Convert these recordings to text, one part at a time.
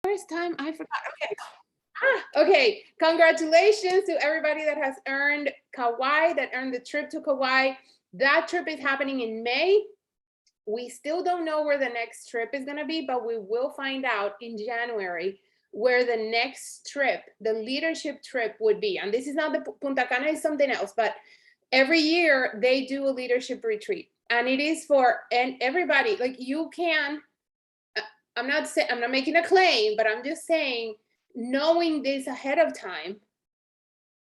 First time I forgot. Okay. Okay. Congratulations to everybody that has earned Kauai, that earned the trip to Kauai. That trip is happening in May. We still don't know where the next trip is going to be, but we will find out in January where the next trip, the leadership trip, would be. And this is not the Punta Cana, is something else, but every year they do a leadership retreat, and it is for everybody. Like, you can, I'm not making a claim, but I'm just saying, knowing this ahead of time,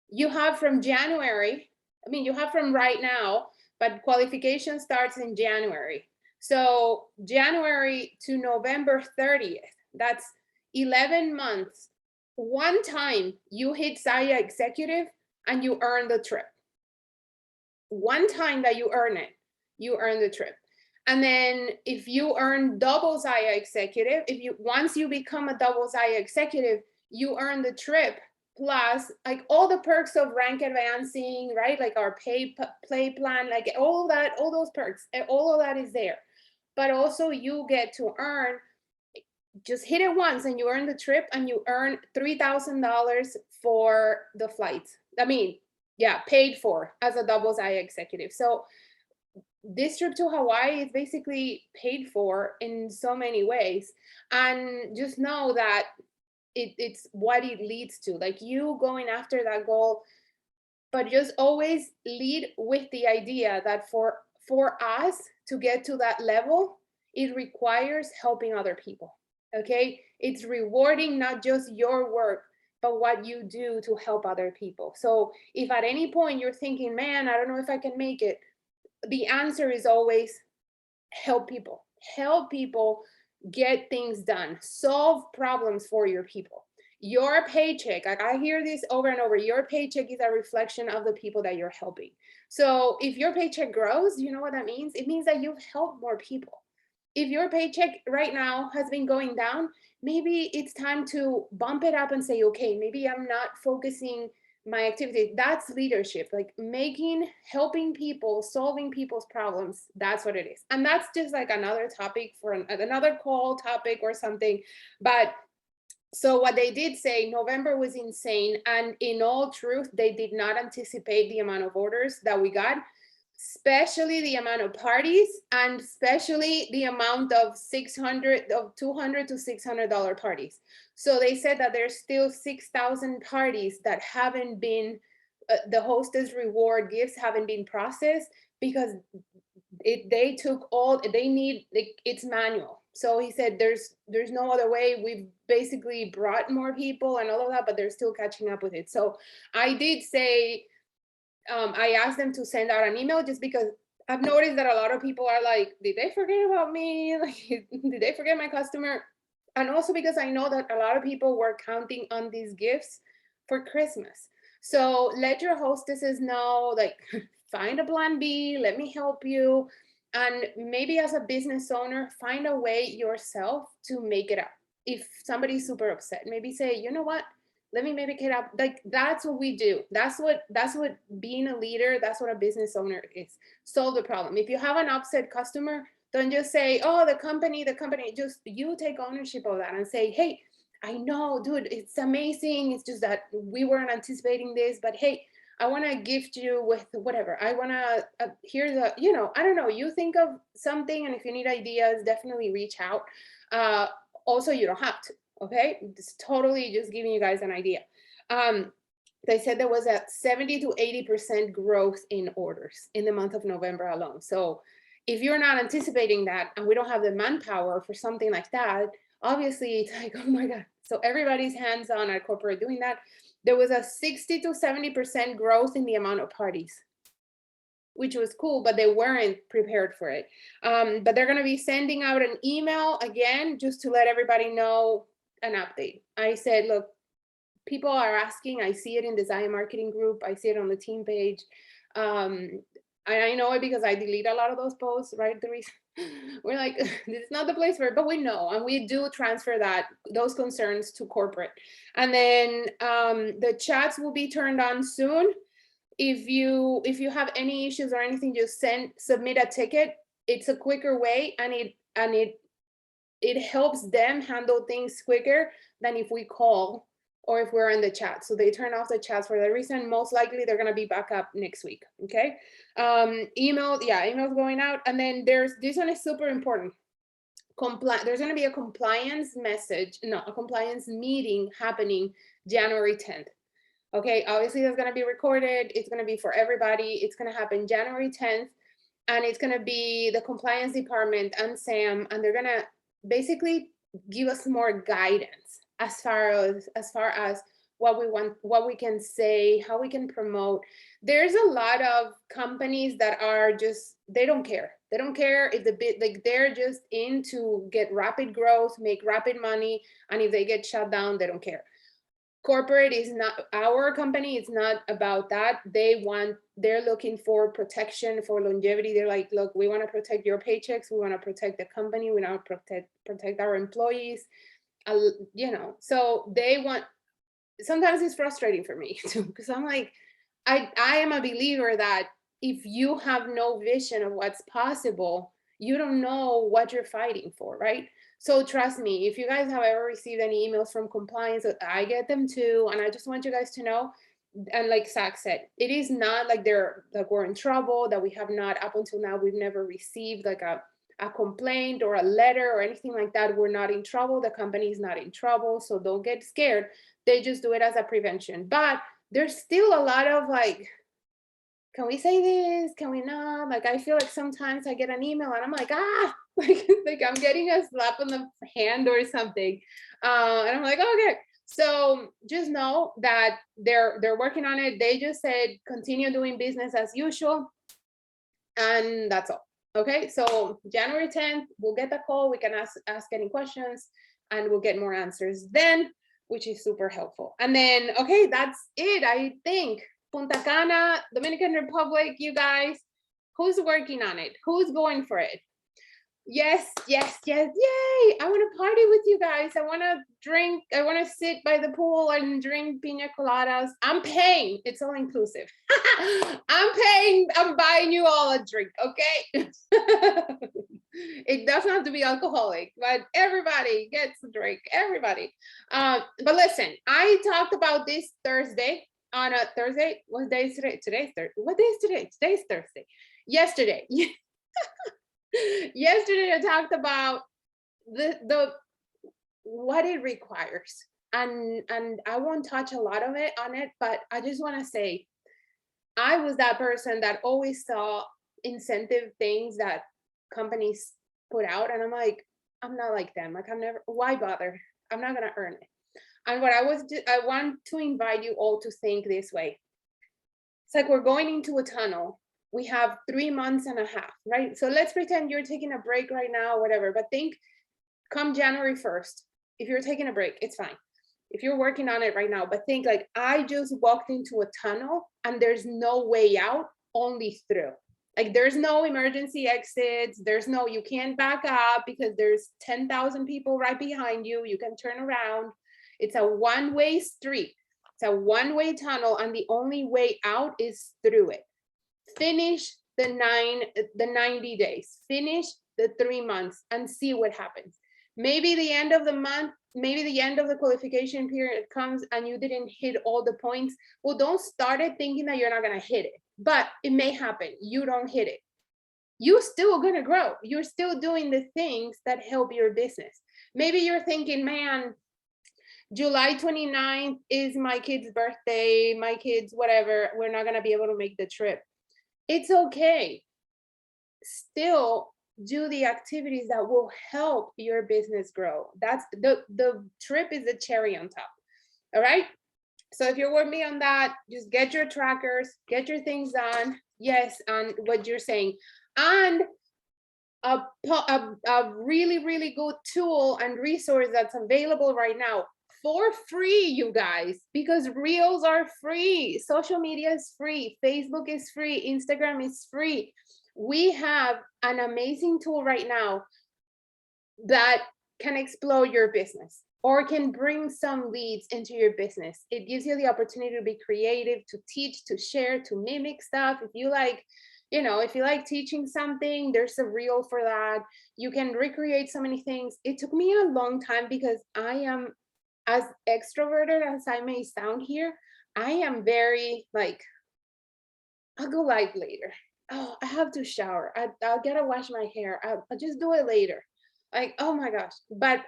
you have from January, you have from right now, but qualification starts in January. So January to November 30th, that's 11 months. One time you hit Saya Executive and you earn the trip. One time that you earn it, you earn the trip. And then if you earn double Saya Executive, once you become a double Saya Executive, you earn the trip plus like all the perks of rank advancing, right? Like our play plan, like all that, all those perks, all of that is there. But also you get to earn, just hit it once and you earn the trip, and you earn $3,000 for the flights. Paid for as a double Saya Executive. So this trip to Hawaii is basically paid for in so many ways. And just know that it's what it leads to, like you going after that goal, but just always lead with the idea that for us to get to that level, it requires helping other people. Okay, it's rewarding not just your work, but what you do to help other people. So if at any point you're thinking, man, I don't know if I can make it, the answer is always help people get things done, solve problems for your people. Your paycheck, like I hear this over and over, your paycheck is a reflection of the people that you're helping. So if your paycheck grows, you know what that means? It means that you've helped more people. If your paycheck right now has been going down, maybe it's time to bump it up and say, okay, maybe I'm not focusing my activity. That's leadership, like helping people, solving people's problems. That's what it is. And that's just like another topic for another call topic or something. But so what they did say, November was insane. And in all truth, they did not anticipate the amount of orders that we got, especially the amount of parties, and especially the amount of $200 to $600 parties. So they said that there's still 6,000 parties that haven't been, the hostess reward gifts haven't been processed because they took all, they need, like, it's manual. So he said there's no other way. We've basically brought more people and all of that, but they're still catching up with it. So I did say, I asked them to send out an email, just because I've noticed that a lot of people are like, did they forget about me? Like, did they forget my customer? And also because I know that a lot of people were counting on these gifts for Christmas. So let your hostesses know, like, find a plan B, let me help you. And maybe as a business owner, find a way yourself to make it up. If somebody's super upset, maybe say, you know what? Let me make it up. Like, that's what we do. That's what being a leader, that's what a business owner is. Solve the problem. If you have an upset customer, don't just say, oh, the company, just you take ownership of that and say, hey, I know, dude, it's amazing. It's just that we weren't anticipating this, but hey, I want to gift you with whatever. I want to hear the, I don't know, you think of something, and if you need ideas, definitely reach out. Also, you don't have to. Okay, it's totally just giving you guys an idea. They said there was a 70 to 80% growth in orders in the month of November alone. So if you're not anticipating that, and we don't have the manpower for something like that, obviously it's like, oh my God. So everybody's hands-on at corporate doing that. There was a 60 to 70% growth in the amount of parties, which was cool, but they weren't prepared for it. But they're going to be sending out an email again, just to let everybody know an update. I said, look, people are asking. I see it in the Zion marketing group. I see it on the team page. And I know it because I delete a lot of those posts, right? The reason we're like, this is not the place for it, but we know, and we do transfer those concerns to corporate. And then the chats will be turned on soon. If you have any issues or anything, just submit a ticket. It's a quicker way, and it helps them handle things quicker than if we call or if we're in the chat. So they turn off the chats for that reason. Most likely they're gonna be back up next week, okay? Email, yeah, emails going out. And then this one is super important. There's gonna be a compliance meeting happening January 10th. Okay, obviously that's gonna be recorded. It's gonna be for everybody. It's gonna happen January 10th. And it's gonna be the compliance department and Sam, and they're gonna basically give us more guidance as far as what we want, what we can say, how we can promote. There's a lot of companies that are just, they don't care. They don't care if they're just in to get rapid growth, make rapid money, and if they get shut down, they don't care. Corporate is not, our company is not about that. They're looking for protection, for longevity. They're like, look, we want to protect your paychecks. We want to protect the company. We want to protect our employees. You know, so they want, sometimes it's frustrating for me too, because I'm like, I am a believer that if you have no vision of what's possible, you don't know what you're fighting for, right? So trust me, if you guys have ever received any emails from compliance, I get them too. And I just want you guys to know, and like Zach said, it is not like we're in trouble, that we have not, up until now, we've never received like a complaint or a letter or anything like that. We're not in trouble. The company is not in trouble. So don't get scared. They just do it as a prevention. But there's still a lot of like, can we say this? Can we not? Like, I feel like sometimes I get an email and I'm like, like I'm getting a slap on the hand or something. And I'm like, okay. So just know that they're working on it. They just said, continue doing business as usual. And that's all. Okay, so January 10th, we'll get the call. We can ask any questions and we'll get more answers then, which is super helpful. And then, okay, that's it, I think. Punta Cana, Dominican Republic, you guys, who's working on it? Who's going for it? Yes, yes, yes, yay! I want to party with you guys. I want to drink. I want to sit by the pool and drink pina coladas. I'm paying. It's all inclusive. I'm paying. I'm buying you all a drink, okay? It doesn't have to be alcoholic, but everybody gets a drink. Everybody. But listen, I talked about this Thursday. On a Thursday. What day is today? Today's Thursday. What day is today? Today's Thursday. Yesterday. Yesterday I talked about the what it requires, and I won't touch a lot of it on it, but I just want to say I was that person that always saw incentive things that companies put out, and I'm like, I'm not like them. Like, I'm never, why bother? I'm not gonna earn it. And what I want to invite you all to think this way. It's like we're going into a tunnel. We have 3 months and a half, right? So let's pretend you're taking a break right now, whatever, but think come January 1st, if you're taking a break, it's fine. If you're working on it right now, but think like, I just walked into a tunnel and there's no way out, only through. Like, there's no emergency exits. There's no, you can't back up because there's 10,000 people right behind you. You can turn around. It's a one-way street. It's a one-way tunnel, and the only way out is through it. Finish the 90 days, finish the 3 months and see what happens. Maybe the end of the month, maybe the end of the qualification period comes and you didn't hit all the points. Well, don't start it thinking that you're not going to hit it, but it may happen. You don't hit it. You're still going to grow. You're still doing the things that help your business. Maybe you're thinking, man, July 29th is my kid's birthday, my kids, whatever. We're not going to be able to make the trip. It's okay. Still do the activities that will help your business grow. That's the trip is the cherry on top. All right. So if you're with me on that, just get your trackers, get your things done. Yes, on what you're saying. And a really, really good tool and resource that's available right now for free, you guys, because reels are free, social media is free, Facebook is free, Instagram is free. We have an amazing tool right now that can explode your business or can bring some leads into your business. It gives you the opportunity to be creative, to teach, to share, to mimic stuff. If you like, you know, if you like teaching something, there's a reel for that. You can recreate so many things. It took me a long time because I am, as extroverted as I may sound here, I am very like, I'll go live later. Oh, I have to shower. I'll gotta wash my hair. I'll just do it later. Like, oh my gosh. But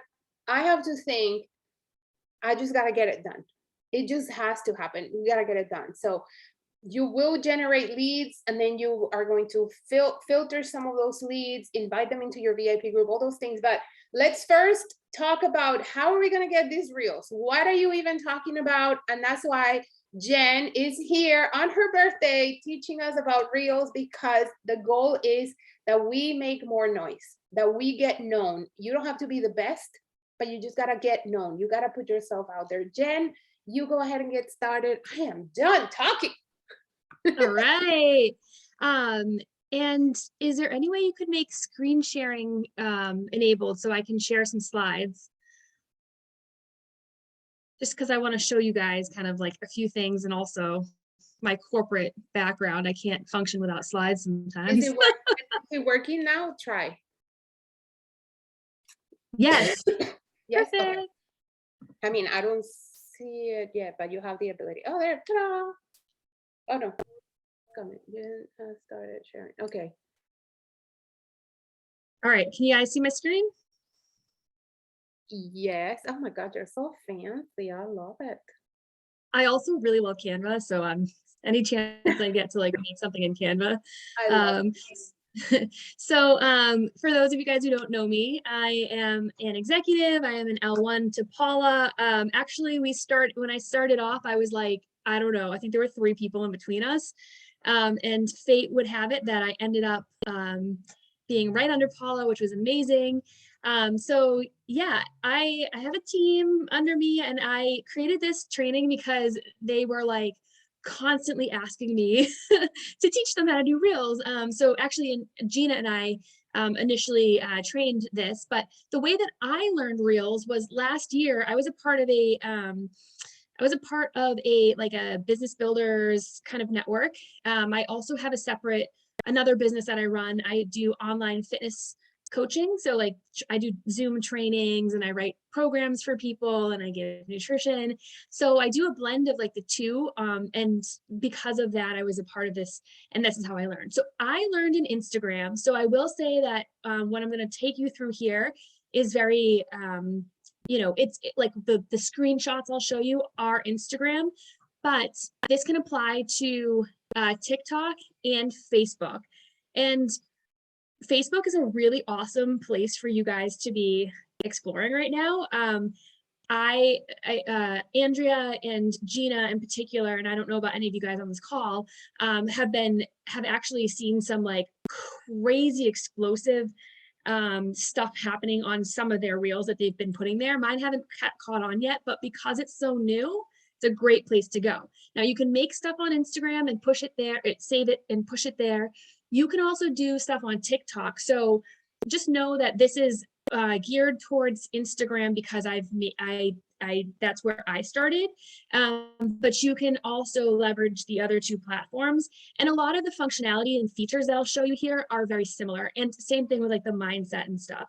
I have to think, I just gotta get it done. It just has to happen. We gotta get it done. So you will generate leads, and then you are going to filter some of those leads, invite them into your VIP group, all those things. But let's first talk about how are we going to get these reels? What are you even talking about? And that's why Jenn is here on her birthday teaching us about reels, because the goal is that we make more noise, that we get known. You don't have to be the best, but you just got to get known. You got to put yourself out there. Jenn, you go ahead and get started. I am done talking. All right. And is there any way you could make screen sharing enabled so I can share some slides? Just because I want to show you guys kind of like a few things, and also my corporate background. I can't function without slides sometimes. Is it working now? Try. Yes. Yes. Perfect. Okay. I mean, I don't see it yet, but you have the ability. Oh, there. Ta-da. Oh no. Coming. Jenn has started sharing. Okay. All right. Can you guys see my screen? Yes. Oh my God, you're so fancy. I love it. I also really love Canva, so any chance I get to like make something in Canva. I love it. So for those of you guys who don't know me, I am an executive. I am an L1 to Paula. Actually, when I started off, I was like, I don't know, I think there were 3 people in between us. And fate would have it that I ended up being right under Paula, which was amazing. So yeah, I have a team under me, and I created this training because they were like constantly asking me to teach them how to do reels. So actually, Gina and I initially trained this, but the way that I learned reels was last year. I was a part of a business builders kind of network. I also have another business that I run. I do online fitness coaching. So like I do Zoom trainings, and I write programs for people, and I give nutrition. So I do a blend of like the two. And because of that, I was a part of this, and this is how I learned. So I learned in Instagram. So I will say that what I'm going to take you through here is very, it's like the screenshots I'll show you are Instagram, but this can apply to TikTok and Facebook. And Facebook is a really awesome place for you guys to be exploring right now. Andrea and Gina in particular, and I don't know about any of you guys on this call, have actually seen some like crazy explosive stuff happening on some of their reels that they've been putting there. Mine haven't caught on yet, but because it's so new, it's a great place to go. Now you can make stuff on Instagram and push it there, save it and push it there. You can also do stuff on TikTok. So just know that this is geared towards Instagram because that's where I started. But you can also leverage the other 2 platforms. And a lot of the functionality and features that I'll show you here are very similar. And same thing with like the mindset and stuff.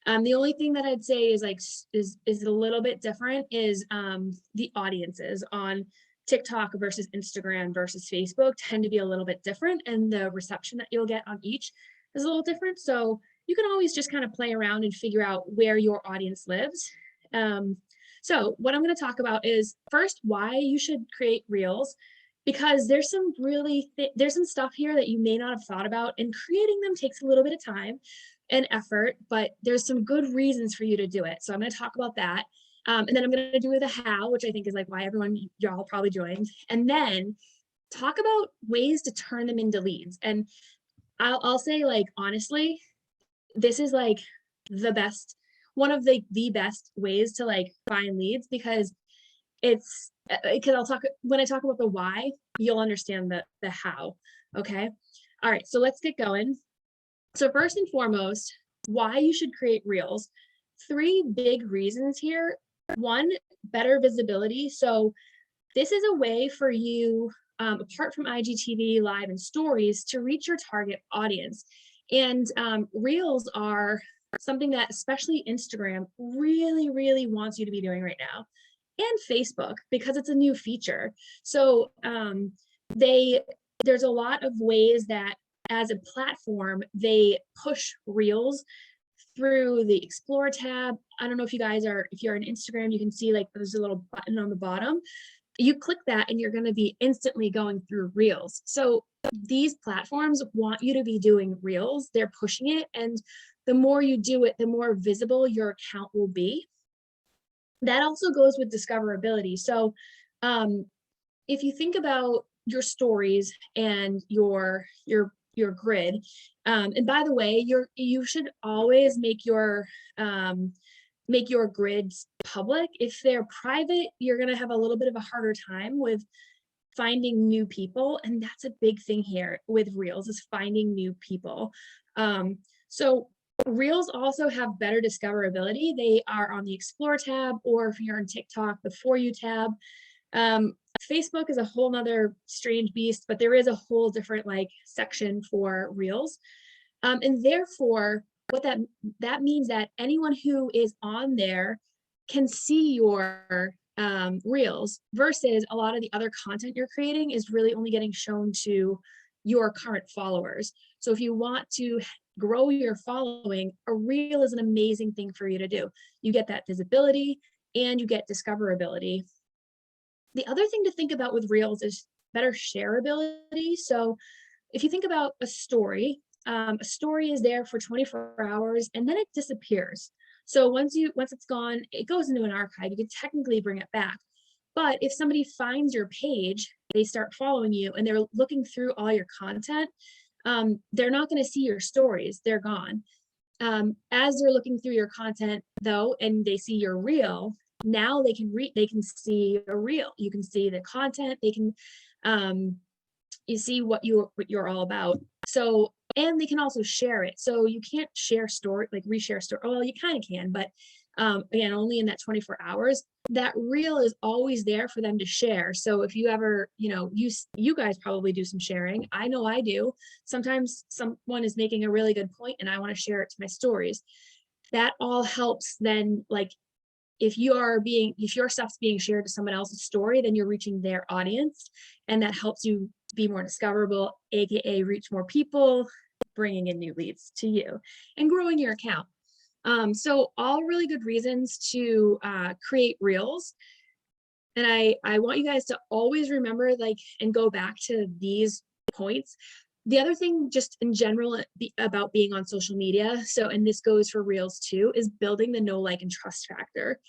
The only thing that I'd say is like is a little bit different is the audiences on TikTok versus Instagram versus Facebook tend to be a little bit different, and the reception that you'll get on each is a little different. So you can always just kind of play around and figure out where your audience lives. So what I'm going to talk about is first why you should create reels, because there's some there's some stuff here that you may not have thought about, and creating them takes a little bit of time and effort, but there's some good reasons for you to do it. So I'm going to talk about that. And then I'm going to do the how, which I think is like why y'all probably joined. And then talk about ways to turn them into leads. And I'll say, like, honestly, this is like the best, one of the best ways to like find leads, because when I talk about the why, you'll understand the how. Okay. All right. So let's get going. So first and foremost, why you should create reels. 3 big reasons here. 1, better visibility. So this is a way for you apart from IGTV, live, and stories to reach your target audience. And reels are something that especially Instagram really, really wants you to be doing right now, and Facebook, because it's a new feature. So there's a lot of ways that as a platform, they push reels through the Explore tab. I don't know if you guys are, if you're on Instagram, you can see like there's a little button on the bottom. You click that and you're going to be instantly going through reels. So these platforms want you to be doing reels. They're pushing it. And the more you do it, the more visible your account will be. That also goes with discoverability. So if you think about your stories and your grid, and by the way, you should always make your grids public. If they're private, you're going to have a little bit of a harder time with finding new people, and that's a big thing here with reels, is finding new people. So reels also have better discoverability. They are on the Explore tab, or if you're on TikTok, the For You tab. Facebook is a whole nother strange beast, but there is a whole different like section for reels. And therefore, what that means that anyone who is on there can see your reels, versus a lot of the other content you're creating is really only getting shown to your current followers. So if you want to grow your following, a reel is an amazing thing for you to do. You get that visibility and you get discoverability. The other thing to think about with reels is better shareability. So if you think about a story is there for 24 hours and then it disappears. So once it's gone, it goes into an archive. You can technically bring it back. But if somebody finds your page, they start following you and they're looking through all your content, they're not going to see your stories. They're gone. As they're looking through your content though, and they see your reel, now they can see a reel. You can see the content. They can you see what you're all about. So, and they can also share it. So you can't share story, like reshare story. Oh, well, you kind of can, but again, only in that 24 hours. That reel is always there for them to share. So if you ever, you guys probably do some sharing. I know I do. Sometimes someone is making a really good point and I want to share it to my stories. That all helps then, like, if your stuff's being shared to someone else's story, then you're reaching their audience, and that helps you be more discoverable, aka reach more people, bringing in new leads to you and growing your account. So all really good reasons to create reels. And I want you guys to always remember, like, and go back to these points. The other thing just in general about being on social media, so, and this goes for reels too, is building the know, like, and trust factor.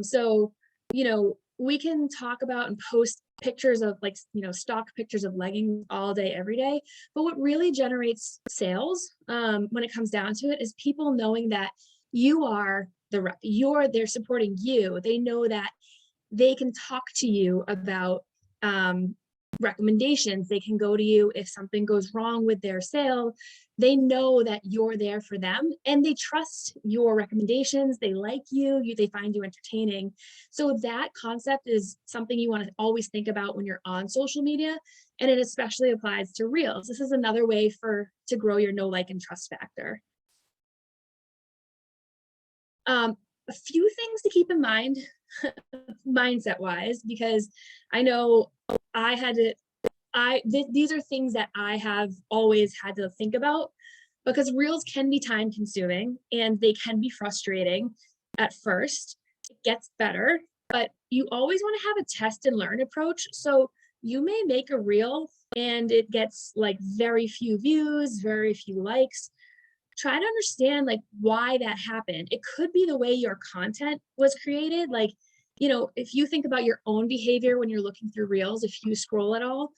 So, we can talk about and post pictures of, like, stock pictures of leggings all day, every day. But what really generates sales when it comes down to it is people knowing that you are they're supporting you. They know that they can talk to you about recommendations. They can go to you if something goes wrong with their sale. They know that you're there for them and they trust your recommendations. They like you, they find you entertaining. So that concept is something you want to always think about when you're on social media, and it especially applies to reels. This is another way to grow your know, like, and trust factor. A few things to keep in mind mindset wise, because I know these are things that I have always had to think about, because reels can be time consuming and they can be frustrating at first. It gets better, but you always want to have a test and learn approach. So you may make a reel and it gets like very few views, very few likes. Try to understand, like, why that happened. It could be the way your content was created. Like, if you think about your own behavior when you're looking through reels, if you scroll at all,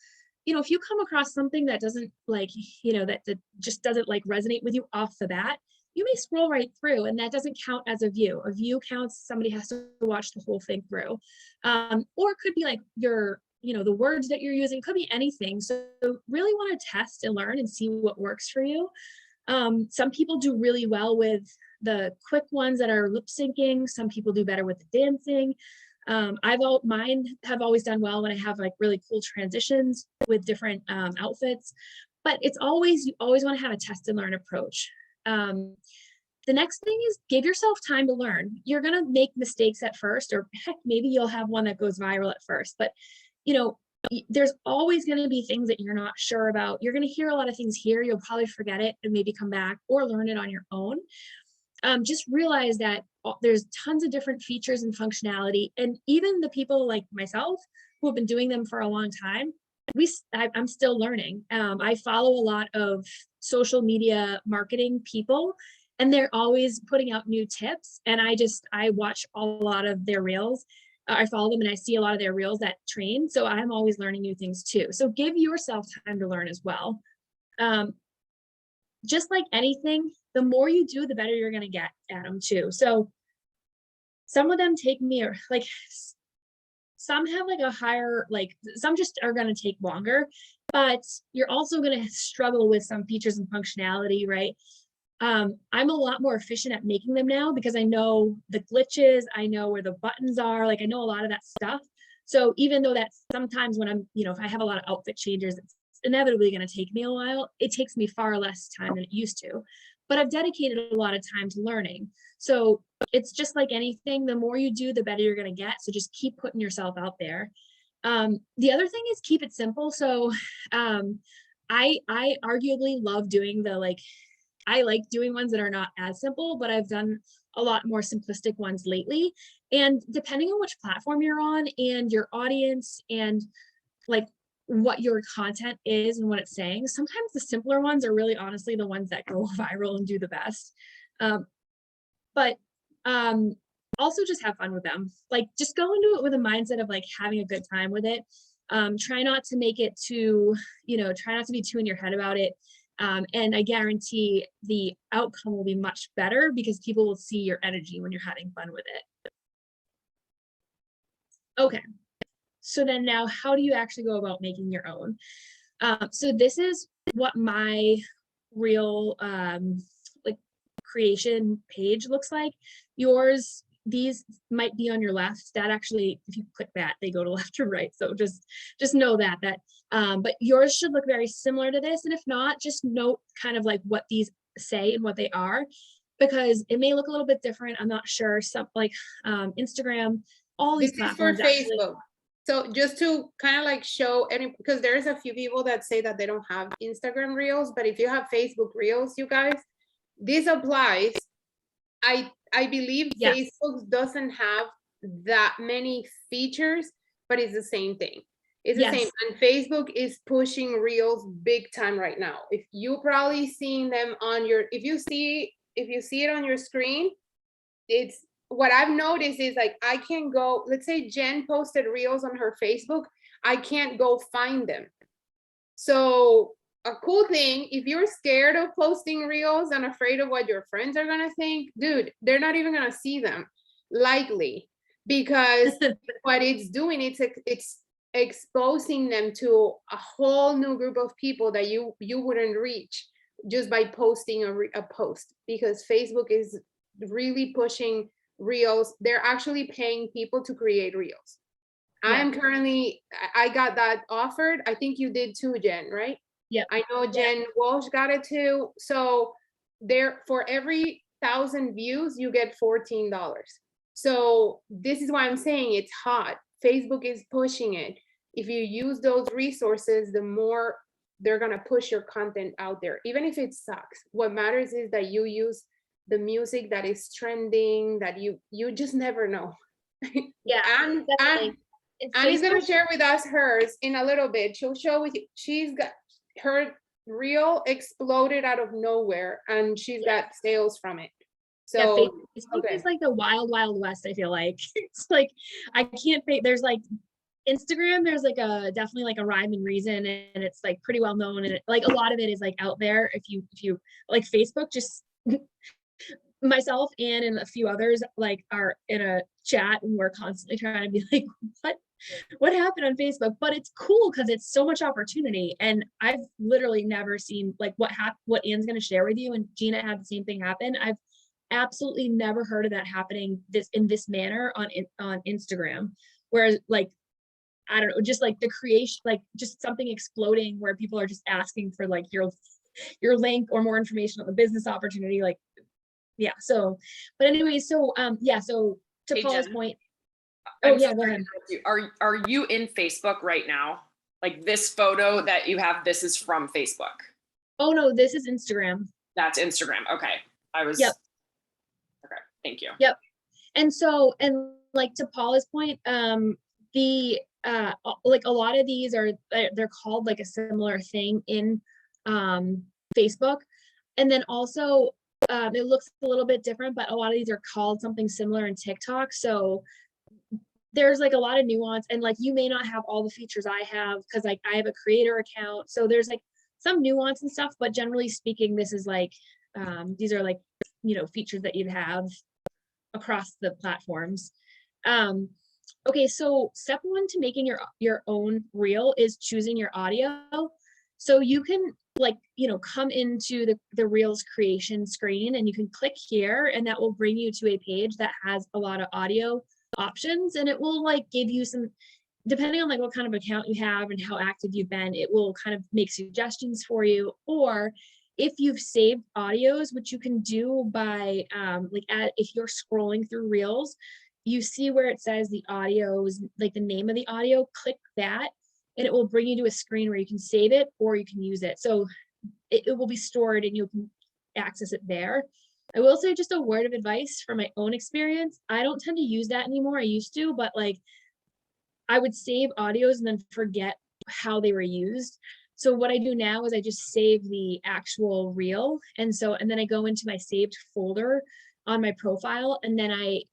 if you come across something that doesn't, like, that just doesn't, like, resonate with you off the bat, you may scroll right through, and that doesn't count as a view. A view counts, somebody has to watch the whole thing through. Or it could be like the words that you're using, could be anything. So really want to test and learn and see what works for you. Some people do really well with the quick ones that are lip syncing. Some people do better with the dancing. Mine have always done well when I have like really cool transitions with different outfits, but you always want to have a test and learn approach. The next thing is give yourself time to learn. You're going to make mistakes at first, or heck, maybe you'll have one that goes viral at first, but there's always going to be things that you're not sure about. You're going to hear a lot of things here. You'll probably forget it and maybe come back or learn it on your own. Just realize that there's tons of different features and functionality. And even the people like myself who have been doing them for a long time, I'm still learning. I follow a lot of social media marketing people, and they're always putting out new tips. And I watch a lot of their reels. I follow them and I see a lot of their reels that train. So I'm always learning new things too. So give yourself time to learn as well. Just like anything, the more you do, the better you're going to get at them too. So some of them take me, or like some have like a higher, like some just are going to take longer, but you're also going to struggle with some features and functionality, right? I'm a lot more efficient at making them now because I know the glitches, I know where the buttons are, like I know a lot of that stuff. So even though that's sometimes when I'm, if I have a lot of outfit changes, it's inevitably going to take me a while. It takes me far less time than it used to, but I've dedicated a lot of time to learning. So it's just like anything, the more you do, the better you're going to get. So just keep putting yourself out there. The other thing is keep it simple. So I arguably love doing I like doing ones that are not as simple, but I've done a lot more simplistic ones lately. And depending on which platform you're on and your audience and like what your content is and what it's saying, sometimes the simpler ones are really honestly the ones that go viral and do the best. But also just have fun with them. Like just go into it with a mindset of like having a good time with it. Try not to make it too, try not to be too in your head about it. And I guarantee the outcome will be much better because people will see your energy when you're having fun with it. Okay. So then now how do you actually go about making your own? So this is what my real like creation page looks like. Yours, these might be on your left. That actually, if you click that, they go to left or right. So just know that but yours should look very similar to this. And if not, just note kind of like what these say and what they are, because it may look a little bit different. I'm not sure. Some like Instagram, all these platforms. This is for Facebook. So just to kind of like show because there's a few people that say that they don't have Instagram Reels, but if you have Facebook Reels, you guys, this applies. I believe Yes. Facebook doesn't have that many features, but it's the same thing. It's the same. And Facebook is pushing Reels big time right now. If you probably seeing them on your, if you see it on your screen, it's what I've noticed is like, I can go, let's say Jen posted Reels on her Facebook. I can't go find them. So a cool thing, if you're scared of posting Reels and afraid of what your friends are gonna think, dude, they're not even gonna see them likely, because what it's doing, it's exposing them to a whole new group of people that you wouldn't reach just by posting a post, because Facebook is really pushing Reels. They're actually paying people to create Reels. I'm currently, I got that offered. I think you did too, Jen, right? Yeah. I know Jen Walsh got it too. So there, for every 1,000 views, you get $14. So this is why I'm saying it's hot. Facebook is pushing it. If you use those resources, the more they're gonna push your content out there, even if it sucks. What matters is that you use the music that is trending, that you just never know. Yeah, and Annie's gonna share with us hers in a little bit. She'll show with you. She's got her reel exploded out of nowhere, and she's got sales from it. So Facebook is like the wild west. I feel like it's like I can't think. There's like Instagram. There's like definitely like a rhyme and reason, and it's like pretty well known, and like a lot of it is like out there. If you like Facebook, just myself and a few others like are in a chat, and we're constantly trying to be like, what happened on Facebook? But it's cool because it's so much opportunity, and I've literally never seen like what Ann's going to share with you, and Gina had the same thing happen. absolutely never heard of that happening in this manner on Instagram. Whereas like, I don't know, just like the creation, like just something exploding where people are just asking for like your link or more information on the business opportunity. Like, yeah. So, but anyway, so yeah. So to Hey, Paula's Jen. point. I'm Oh so yeah, go sorry to ahead. interrupt you. Are you in Facebook right now? Like this photo that you have, this is from Facebook. Oh no, this is Instagram. That's Instagram. Okay. Yep. Okay. Thank you. Yep. And so, and like to Paula's point, the like a lot of these are, they're called like a similar thing in Facebook. And then also it looks a little bit different, but a lot of these are called something similar in TikTok. So there's like a lot of nuance, and like you may not have all the features I have because like I have a creator account. So there's like some nuance and stuff, but generally speaking, this is like these are like, you know, features that you'd have across the platforms. Okay, so step one to making your own reel is choosing your audio. So you can like, you know, come into the reels creation screen and you can click here and that will bring you to a page that has a lot of audio options, and it will like give you some, depending on like what kind of account you have and how active you've been, it will kind of make suggestions for you. Or if you've saved audios, which you can do by if you're scrolling through reels, you see where it says the audios, like the name of the audio, click that and it will bring you to a screen where you can save it or you can use it. So it will be stored and you can access it there. I will say just a word of advice from my own experience. I don't tend to use that anymore. I used to, but like I would save audios and then forget how they were used. So what I do now is I just save the actual reel. And then I go into my saved folder on my profile, and then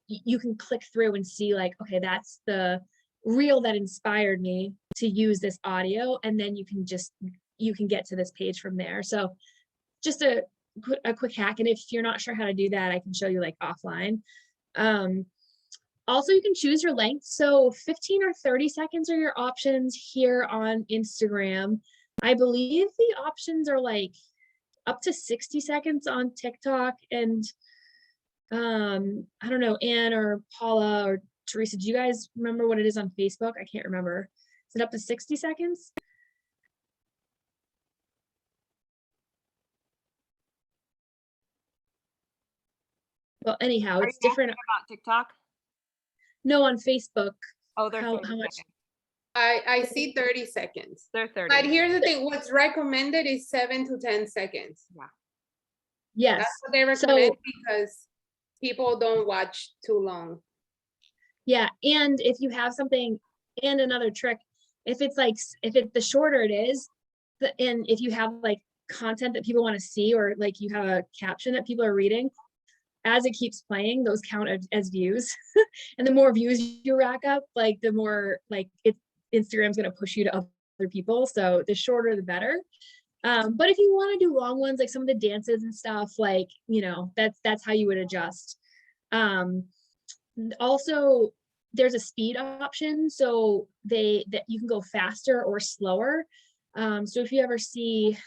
you can click through and see like, okay, that's the reel that inspired me to use this audio. And then you can get to this page from there. So just a quick hack. And if you're not sure how to do that, I can show you like offline. Also, you can choose your length. So 15 or 30 seconds are your options here on Instagram. I believe the options are like up to 60 seconds on TikTok. And I don't know, Anne or Paula or Teresa, do you guys remember what it is on Facebook? I can't remember. Is it up to 60 seconds? Well, anyhow, it's different. About TikTok? No, on Facebook. Oh, they're how 30 much? seconds. I see 30 seconds. They're 30. But here's the thing, what's recommended is 7 to 10 seconds. Yeah. Yes. That's what they recommend because people don't watch too long. Yeah, and if you have something, and another trick, if the shorter it is, and if you have like content that people want to see, or like you have a caption that people are reading, as it keeps playing, those count as views. And the more views you rack up, like the more like Instagram's going to push you to other people. So the shorter, the better. But if you want to do long ones, like some of the dances and stuff, like, you know, that's how you would adjust. Also, there's a speed option, so that you can go faster or slower. So if you ever see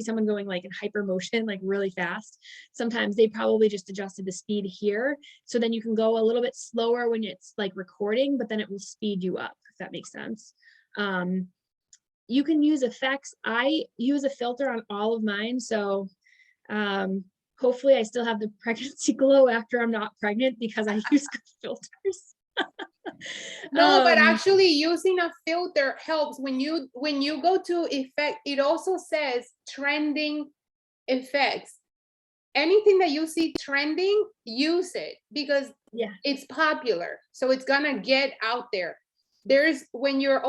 someone going like in hyper motion, like really fast, sometimes they probably just adjusted the speed here. So then you can go a little bit slower when it's like recording, but then it will speed you up, if that makes sense. You can use effects. I use a filter on all of mine. So hopefully I still have the pregnancy glow after I'm not pregnant because I use good filters. No, but actually using a filter helps. When you go to effect, it also says trending effects. Anything that you see trending, use it because it's popular. So it's gonna get out there. When you're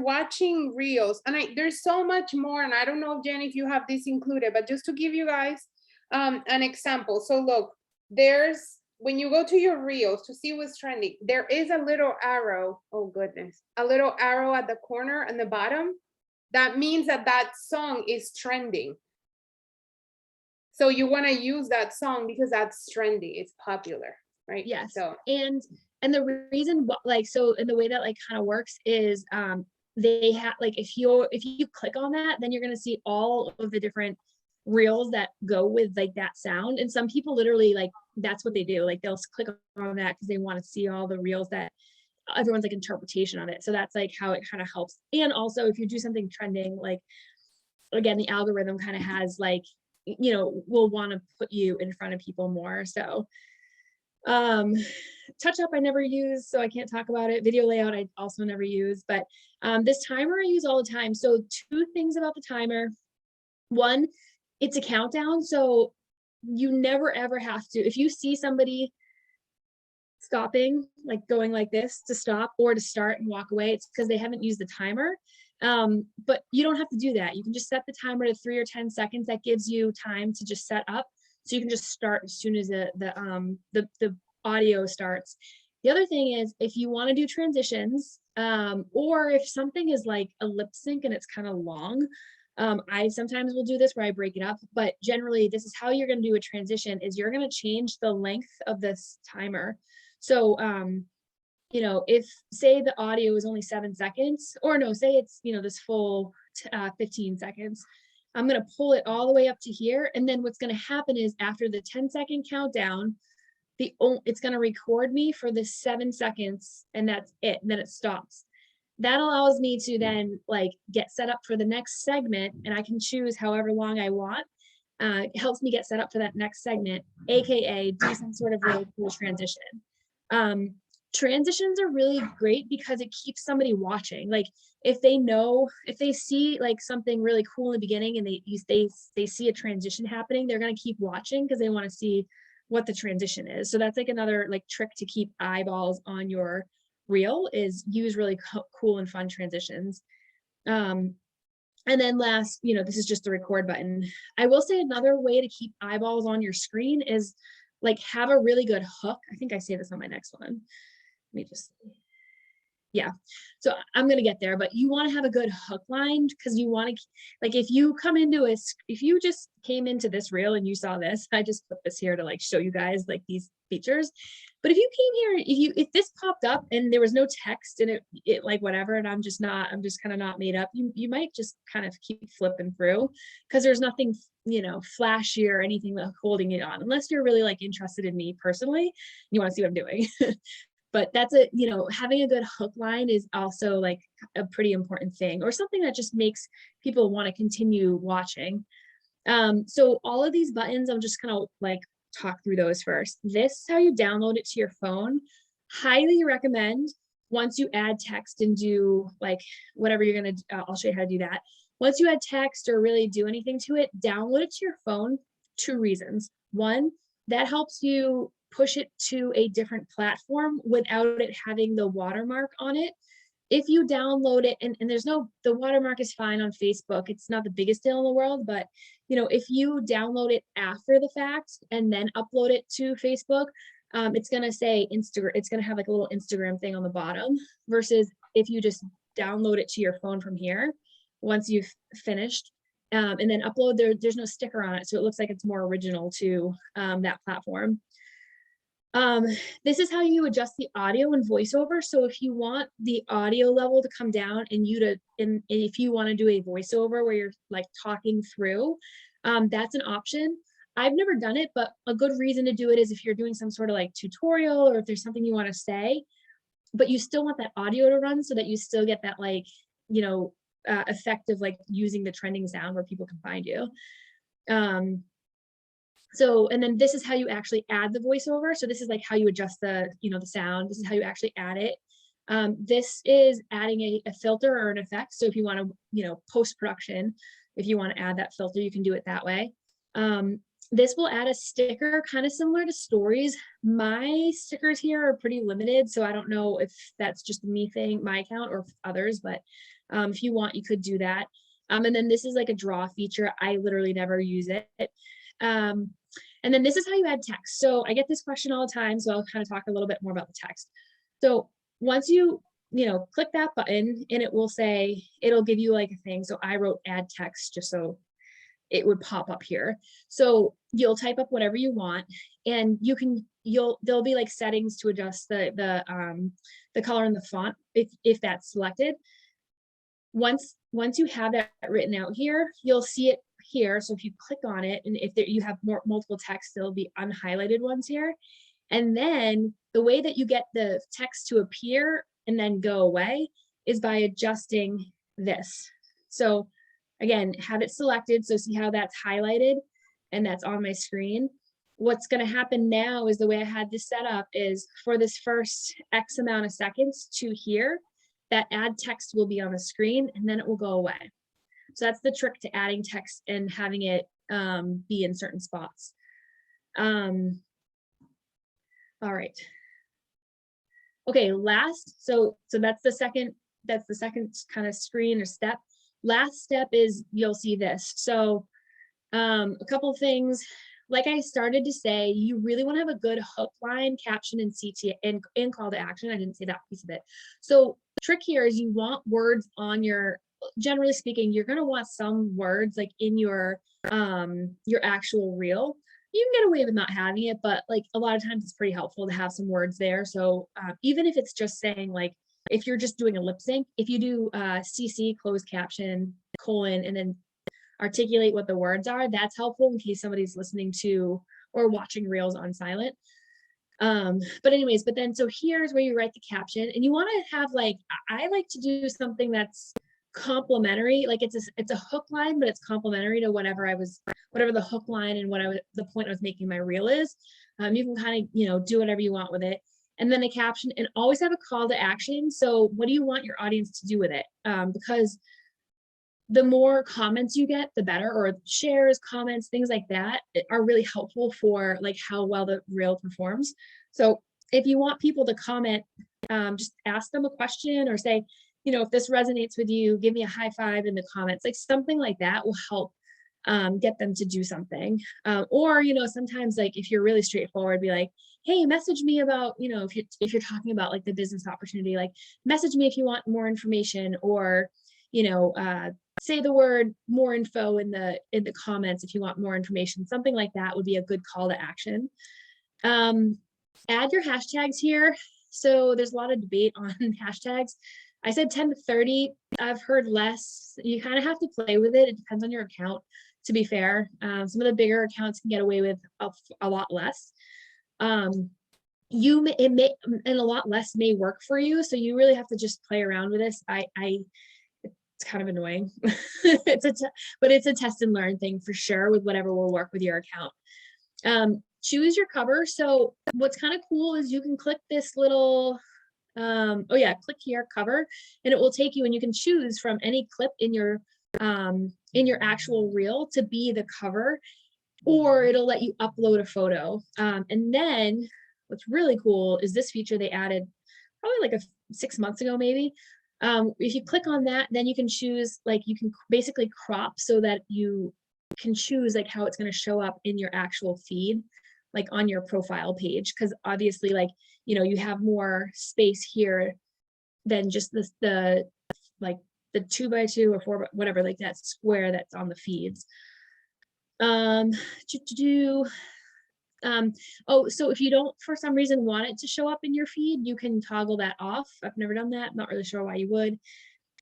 watching reels, and there's so much more, and I don't know, Jen, if you have this included, but just to give you guys an example. So look, when you go to your reels to see what's trending, there is a little arrow, a little arrow at the corner and the bottom. That means that song is trending. So you want to use that song because that's trendy, it's popular, right? Yes. So and the reason, like, so in the way that like kind of works is they have like, if you click on that, then you're going to see all of the different reels that go with like that sound. And some people literally like, that's what they do. Like they'll click on that because they want to see all the reels that everyone's like interpretation of it. So that's like how it kind of helps. And also if you do something trending, like again, the algorithm kind of has like, you know, will want to put you in front of people more. So touch up I never use, so I can't talk about it. Video layout I also never use, but this timer I use all the time. So 2 things about the timer. One, it's a countdown, so you never ever have to, if you see somebody stopping, like going like this to stop or to start and walk away, it's because they haven't used the timer. But you don't have to do that. You can just set the timer to 3 or 10 seconds. That gives you time to just set up. So you can just start as soon as the audio starts. The other thing is if you want to do transitions, or if something is like a lip sync and it's kind of long, I sometimes will do this where I break it up, but generally this is how you're going to do a transition is you're going to change the length of this timer. So, you know, if say the audio is only 7 seconds, or no, say it's, you know, this full 15 seconds, I'm going to pull it all the way up to here. And then what's going to happen is after the 10-second countdown, it's going to record me for the 7 seconds and that's it. And then it stops. That allows me to then like get set up for the next segment, and I can choose however long I want. It helps me get set up for that next segment, AKA do some sort of really cool transition. Transitions are really great because it keeps somebody watching. Like if they see like something really cool in the beginning and they see a transition happening, they're going to keep watching because they want to see what the transition is. So that's like another like trick to keep eyeballs on your reel, is use really cool and fun transitions. And then last, you know, this is just the record button. I will say another way to keep eyeballs on your screen is like have a really good hook. I think I say this on my next one. Let me just, yeah. So I'm going to get there, but you want to have a good hook line because you want to, like, if you just came into this reel and you saw this, I just put this here to like show you guys like these features. But if you came here, if this popped up and there was no text and it like whatever, and I'm just kind of not made up, you might just kind of keep flipping through because there's nothing, you know, flashy or anything like holding it on, unless you're really like interested in me personally, you want to see what I'm doing. But that's you know, having a good hook line is also like a pretty important thing, or something that just makes people want to continue watching. So all of these buttons, I'm just gonna like talk through those first. This is how you download it to your phone. Highly recommend once you add text and do like whatever you're gonna, I'll show you how to do that. Once you add text or really do anything to it, download it to your phone. 2 reasons. One, that helps you push it to a different platform without it having the watermark on it. If you download it and the watermark is fine on Facebook, it's not the biggest deal in the world, but you know, if you download it after the fact and then upload it to Facebook, it's going to say Instagram, it's going to have like a little Instagram thing on the bottom, versus if you just download it to your phone from here, once you've finished, and then upload there's no sticker on it. So it looks like it's more original to that platform. This is how you adjust the audio in Voiceover. So if you want the audio level to come down and if you want to do a voiceover where you're like talking through, that's an option. I've never done it, but a good reason to do it is if you're doing some sort of like tutorial, or if there's something you want to say, but you still want that audio to run so that you still get that like, you know, effect of like using the trending sound where people can find you. So, and then this is how you actually add the voiceover. So this is like how you adjust the, you know, the sound. This is how you actually add it. This is adding a filter or an effect. So if you want to, you know, post-production, if you want to add that filter, you can do it that way. This will add a sticker kind of similar to stories. My stickers here are pretty limited, so I don't know if that's just me thing, my account, or others, but if you want, you could do that. And then this is like a draw feature. I literally never use it. And then this is how you add text. So I get this question all the time, so I'll kind of talk a little bit more about the text. So once you know, click that button, and it will say, it'll give you like a thing. So I wrote add text just so it would pop up here. So you'll type up whatever you want, and there'll be like settings to adjust the color and the font if that's selected. Once you have that written out here, you'll see it here. So if you click on it, and if you have multiple text, there'll be unhighlighted ones here. And then the way that you get the text to appear and then go away is by adjusting this. So again, have it selected. So see how that's highlighted and that's on my screen. What's going to happen now is the way I had this set up is for this first X amount of seconds to here, that add text will be on the screen and then it will go away. So that's the trick to adding text and having it be in certain spots. All right. Okay, last, so that's the second kind of screen or step. Last step is you'll see this. So a couple of things, like I started to say, you really want to have a good hook line, caption, and CTA and call to action. I didn't say that piece of it. So trick here is you want words on your, generally speaking, you're going to want some words like in your actual reel. You can get away with not having it, but like a lot of times it's pretty helpful to have some words there. So even if it's just saying like, if you're just doing a lip sync, if you do CC, closed caption, colon, and then articulate what the words are, that's helpful in case somebody's listening to or watching reels on silent. But anyways, but then so here's where you write the caption, and you want to have like, I like to do something that's complementary, like it's a hook line, but it's complementary to whatever the hook line and the point I was making my reel is. You can kind of, do whatever you want with it. And then a caption, and always have a call to action. So what do you want your audience to do with it? Because the more comments you get, the better, or shares, comments, things like that are really helpful for like how well the reel performs. So if you want people to comment, just ask them a question or say, if this resonates with you, give me a high five in the comments, like something like that will help get them to do something. Or, sometimes like if you're really straightforward, be like, hey, message me about, if you're talking about like the business opportunity, like message me if you want more information, or, say the word more info in the comments if you want more information. Something like that would be a good call to action. Add your hashtags here. So there's a lot of debate on hashtags. I said 10 to 30. I've heard less. You kind of have to play with it. It depends on your account, to be fair. Some of the bigger accounts can get away with a lot less. And a lot less may work for you. So you really have to just play around with this. It's kind of annoying. But it's a test and learn thing for sure with whatever will work with your account. Choose your cover. So what's kind of cool is you can click this little, click here, cover, and it will take you, and you can choose from any clip in your actual reel to be the cover, or it'll let you upload a photo. And then what's really cool is this feature they added probably like 6 months ago, maybe. If you click on that, then you can choose, like you can basically crop so that you can choose like how it's going to show up in your actual feed, like on your profile page. Because obviously, like, you have more space here than just the 2x2 or 4, whatever, like that square that's on the feeds. So if you don't for some reason want it to show up in your feed, you can toggle that off. I've never done that. I'm not really sure why you would.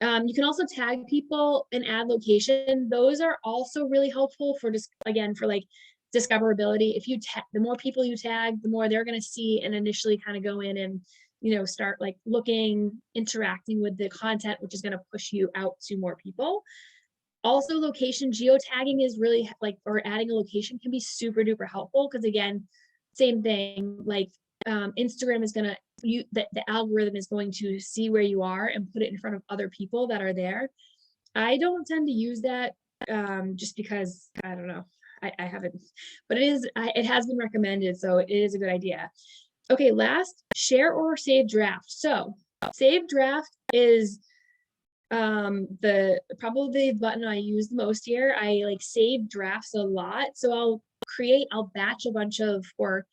You can also tag people and add location. Those are also really helpful for just, again, for like discoverability. If you the more people you tag, the more they're going to see and initially kind of go in and start like looking, interacting with the content, which is going to push you out to more people. Also, location geotagging is really or adding a location can be super duper helpful, because again, same thing, like Instagram is going to, the algorithm is going to see where you are and put it in front of other people that are there. I don't tend to use that just because, I don't know, I haven't, but it has been recommended, so it is a good idea. Okay, last, share or save draft. So save draft is probably the button I use the most here. I like save drafts a lot. So I'll batch a bunch of, or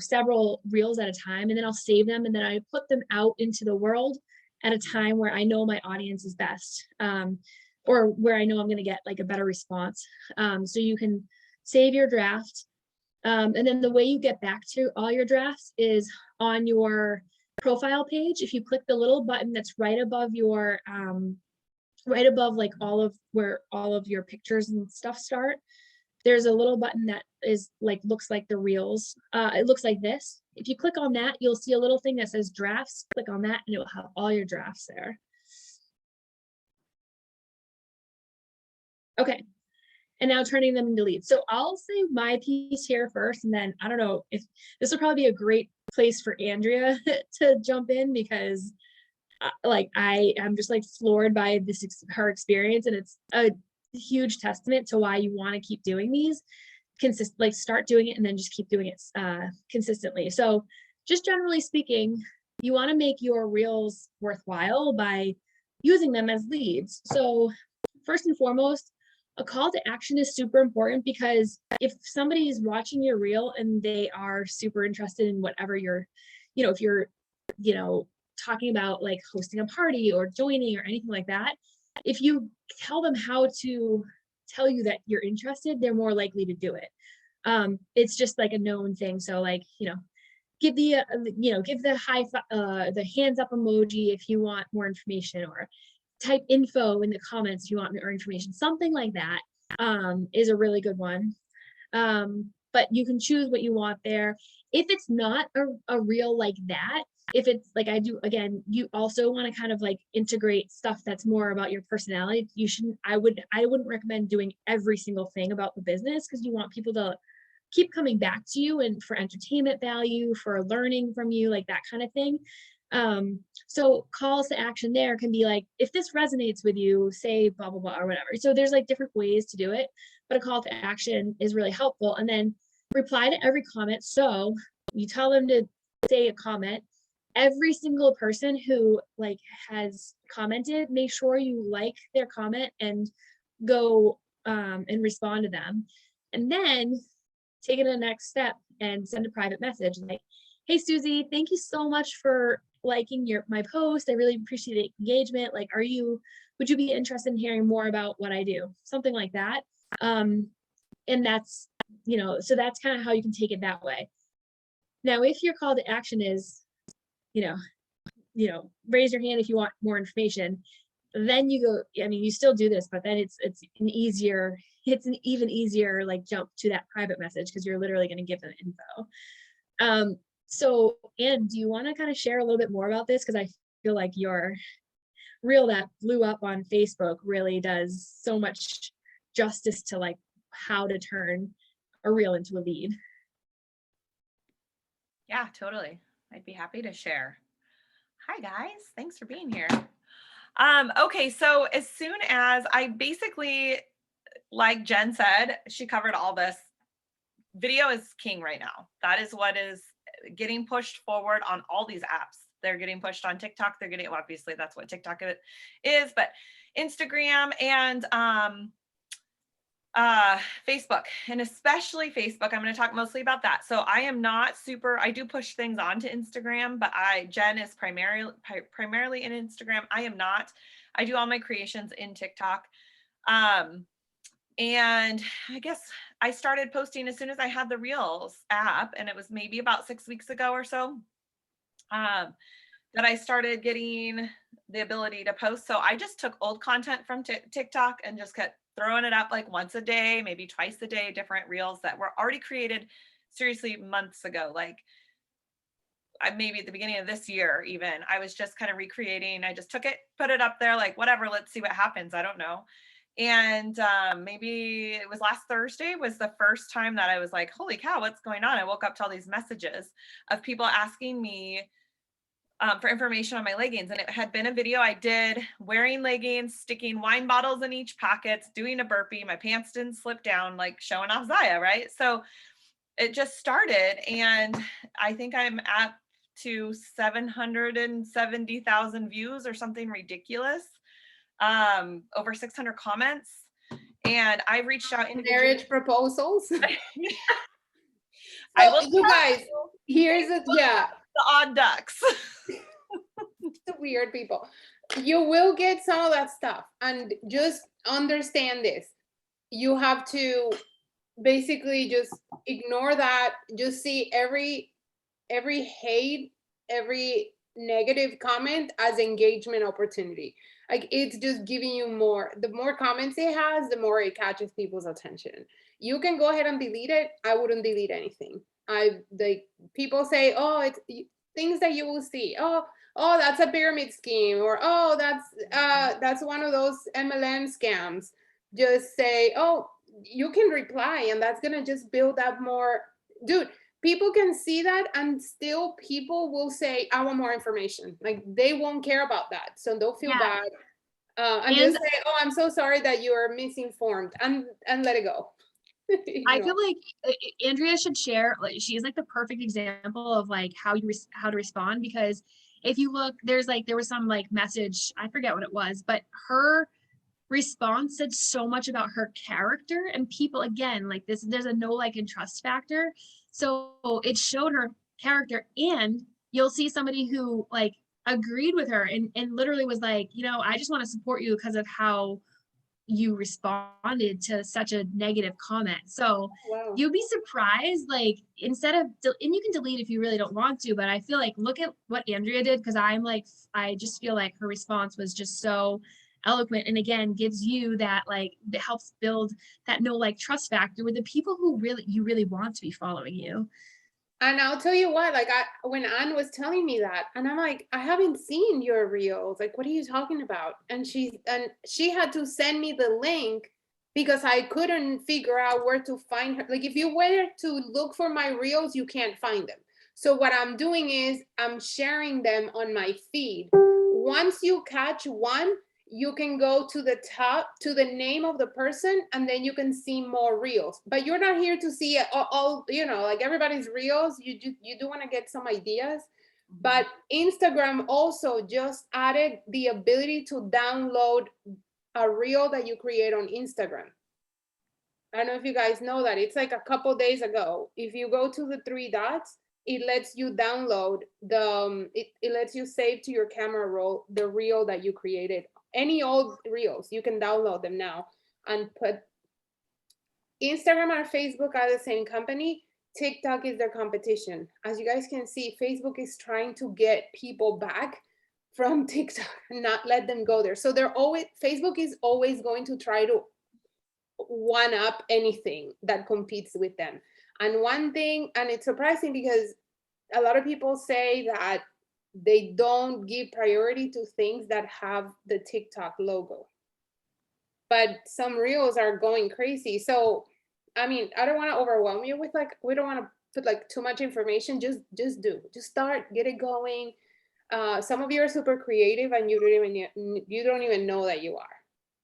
several reels at a time, and then I'll save them, and then I put them out into the world at a time where I know my audience is best, or where I know I'm going to get like a better response. So you can save your draft, and then the way you get back to all your drafts is on your profile page. If you click the little button that's right above your right above like where all of your pictures and stuff start, there's a little button that is like, looks like the reels. It looks like this. If you click on that, you'll see a little thing that says drafts. Click on that and it will have all your drafts there. Okay. And now turning them into leads. So I'll say my piece here first, and then I don't know if this will probably be a great place for Andrea to jump in, because like I am just like floored by her experience, and it's a huge testament to why you want to keep doing these like start doing it and then just keep doing it consistently. So just generally speaking, you want to make your reels worthwhile by using them as leads. So first and foremost, a call to action is super important, because if somebody is watching your reel and they are super interested in whatever you're, if you're, talking about like hosting a party or joining or anything like that, if you tell them how to tell you that you're interested, they're more likely to do it. It's just like a known thing. So like, give the, give the hands up emoji if you want more information, or type info in the comments if you want more information. Something like that is a really good one. But you can choose what you want there. If it's not a reel like that, if it's like I do, again, you also want to kind of like integrate stuff that's more about your personality. I wouldn't recommend doing every single thing about the business, because you want people to keep coming back to you and for entertainment value, for learning from you, like that kind of thing. So calls to action there can be like, if this resonates with you, say blah, blah, blah, or whatever. So there's like different ways to do it, but a call to action is really helpful. And then reply to every comment. So you tell them to say a comment. Every single person who like has commented, make sure you like their comment and go and respond to them. And then take it to the next step and send a private message like, hey, Susie, thank you so much for liking my post. I really appreciate the engagement. Like, would you be interested in hearing more about what I do? Something like that. And that's, so that's kind of how you can take it that way. Now, if your call to action is, raise your hand if you want more information, then you go, you still do this, but then it's an even easier like jump to that private message, because you're literally going to give them info. So Anne, do you want to kind of share a little bit more about this? Because I feel like your reel that blew up on Facebook really does so much justice to like how to turn a reel into a lead. Yeah, totally. I'd be happy to share. Hi guys, thanks for being here. Okay, so as soon as I basically, like Jen said, she covered all this. Video is king right now. That is what is getting pushed forward on all these apps. They're getting pushed on TikTok. They're getting, obviously that's what TikTok is, but Instagram and Facebook, and especially Facebook. I'm going to talk mostly about that. So I am not I do push things onto Instagram, but Jen is primarily in Instagram. I am not. I do all my creations in TikTok. And I guess I started posting as soon as I had the Reels app, and it was maybe about 6 weeks ago or so that I started getting the ability to post. So I just took old content from TikTok and just kept throwing it up like once a day, maybe twice a day, different Reels that were already created seriously months ago. Like maybe at the beginning of this year, even I was just kind of recreating. I just took it, put it up there, like whatever, let's see what happens. I don't know. And maybe it was last Thursday was the first time that I was like, holy cow, what's going on? I woke up to all these messages of people asking me for information on my leggings. And it had been a video I did wearing leggings, sticking wine bottles in each pocket, doing a burpee. My pants didn't slip down, like showing off Zaya, right? So it just started. And I think I'm at to 770,000 views or something ridiculous. Over 600 comments, and I reached out in marriage proposals. So I will, you guys, here's the odd ducks. The weird people. You will get some of that stuff, and just understand this. You have to basically just ignore that. Just see every hate, every negative comment as engagement opportunity. Like it's just giving you more. The more comments it has, the more it catches people's attention. You can go ahead and delete it. I wouldn't delete anything. People say, oh, it's things that you will see. Oh, that's a pyramid scheme, or oh, that's one of those MLM scams. Just say, oh, you can reply, and that's gonna just build up more. Dude, people can see that, and still people will say, I want more information. Like they won't care about that, so don't feel bad. And just say, oh, I'm so sorry that you are misinformed, and let it go. I feel like Andrea should share, like, she's like the perfect example of like how to respond, because if you look, there was some like message, I forget what it was, but her response said so much about her character, and people, again, like this, there's a no like and trust factor. So it showed her character, and you'll see somebody who like agreed with her and literally was like, I just want to support you because of how you responded to such a negative comment. So wow. You'd be surprised, like instead of, and you can delete if you really don't want to, but I feel like, look at what Andrea did, because I just feel like her response was just so eloquent, and again gives you that, like, that helps build that no like trust factor with the people who you really want to be following you. And I'll tell you what, like when Anne was telling me that, and I'm like, I haven't seen your reels. Like, what are you talking about? And she had to send me the link because I couldn't figure out where to find her. Like, if you were to look for my reels, you can't find them. So what I'm doing is I'm sharing them on my feed. Once you catch one, you can go to the top, to the name of the person, and then you can see more reels. But you're not here to see all like everybody's reels. You do want to get some ideas. But Instagram also just added the ability to download a reel that you create on Instagram. I don't know if you guys know that. It's like a couple days ago. If you go to the three dots, it lets you download it lets you save to your camera roll the reel that you created. Any old reels, you can download them now and put. Instagram and Facebook are the same company. TikTok is their competition. As you guys can see, Facebook is trying to get people back from TikTok and not let them go there. So Facebook is always going to try to one up anything that competes with them. And one thing, and it's surprising because a lot of people say that they don't give priority to things that have the TikTok logo. But some reels are going crazy. So, I mean, I don't want to overwhelm you with like, we don't want to put like too much information. Just start, get it going. Some of you are super creative and you don't even know that you are.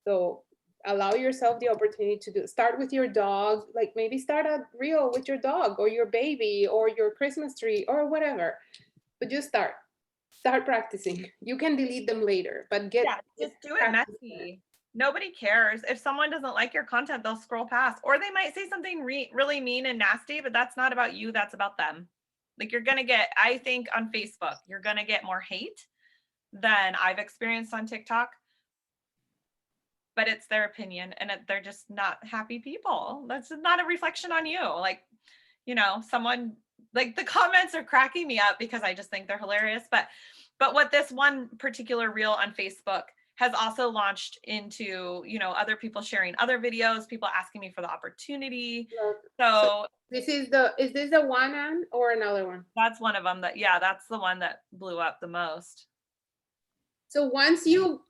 So allow yourself the opportunity to start with your dog. Like maybe start a reel with your dog or your baby or your Christmas tree or whatever. But just start practicing. You can delete them later, but just do it messy. Nobody cares. If someone doesn't like your content, they'll scroll past, or they might say something really mean and nasty, but that's not about you, that's about them. Like you're gonna get, I think on Facebook, you're gonna get more hate than I've experienced on TikTok, but it's their opinion and they're just not happy people. That's not a reflection on you. Like, someone, like the comments are cracking me up because I just think they're hilarious. But what this one particular reel on Facebook has also launched into, other people sharing other videos, people asking me for the opportunity. So is this the one, Anne, or another one? That's one of them that's the one that blew up the most. So once you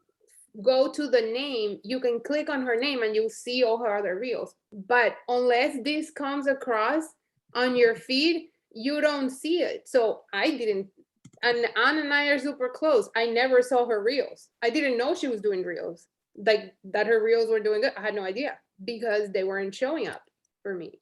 go to the name, you can click on her name and you'll see all her other reels. But unless this comes across on your feed, you don't see it. So I didn't, and Anne and I are super close. I never saw her reels. I didn't know she was doing reels, like that her reels were doing good. I had no idea because they weren't showing up for me.